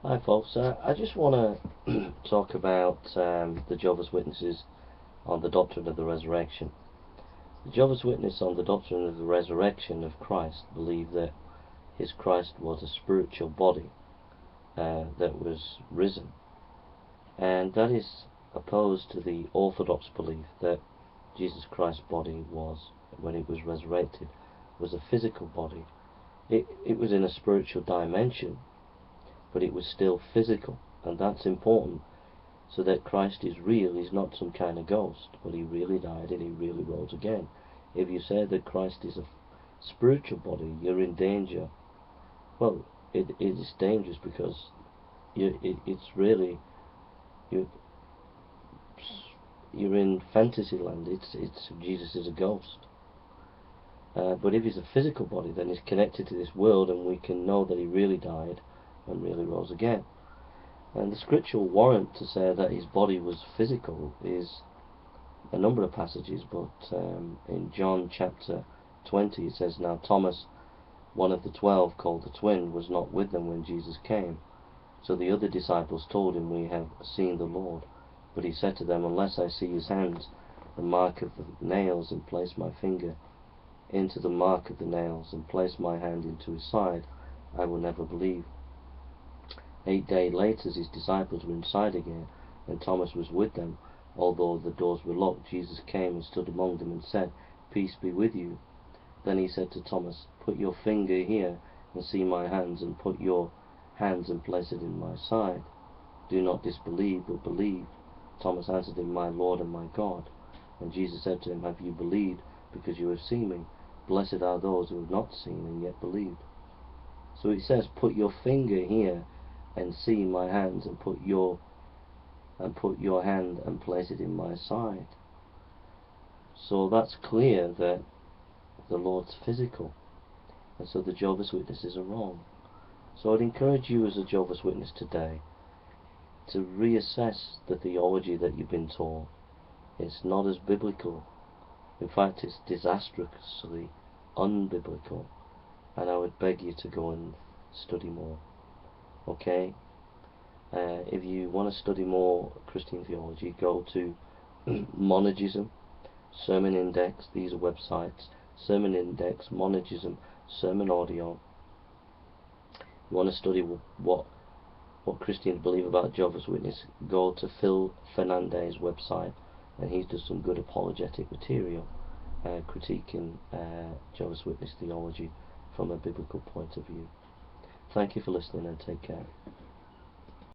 Hi folks, I just want to talk about the Jehovah's Witnesses on the doctrine of the resurrection. The Jehovah's Witnesses on the doctrine of the resurrection of Christ believe that his Christ was a spiritual body that was risen, and that is opposed to the Orthodox belief that Jesus Christ's body was, when it was resurrected, was a physical body. It was in a spiritual dimension, but it was still physical, and that's important, so that Christ is real. He's not some kind of ghost, but he really died and he really rose again. If you say that Christ is a spiritual body, you're in danger. Well, it is dangerous because it's really, you're in fantasy land. It's Jesus is a ghost. But if he's a physical body, then he's connected to this world, and we can know that he really died and really rose again. And the scriptural warrant to say that his body was physical is a number of passages, but in John chapter 20 it says, "Now Thomas, one of the 12, called the twin, was not with them when Jesus came. So the other disciples told him, 'We have seen the Lord.' But he said to them, 'Unless I see his hands, the mark of the nails, and place my finger into the mark of the nails, and place my hand into his side, I will never believe.' 8 days later, as his disciples were inside again, and Thomas was with them, although the doors were locked, Jesus came and stood among them and said, 'Peace be with you.' Then he said to Thomas, 'Put your finger here and see my hands, and put your hands and place it in my side. Do not disbelieve, but believe.' Thomas answered him, 'My Lord and my God.' And Jesus said to him, 'Have you believed because you have seen me? Blessed are those who have not seen and yet believed.'" So it says, "Put your finger here and see my hands, and put your hand and place it in my side." So that's clear that the Lord's physical, and so the Jehovah's Witnesses are wrong. So I'd encourage you as a Jehovah's Witness today to reassess the theology that you've been taught. It's not as biblical. In fact, it's disastrously unbiblical, and I would beg you to go and study more. Okay? If you want to study more Christian theology, go to Monergism, Sermon Index. These are websites: Sermon Index, Monergism, Sermon Audio. You want to study what Christians believe about Jehovah's Witness, go to Phil Fernandez's website, and he does some good apologetic material critiquing Jehovah's Witness theology from a biblical point of view. Thank you for listening, and take care.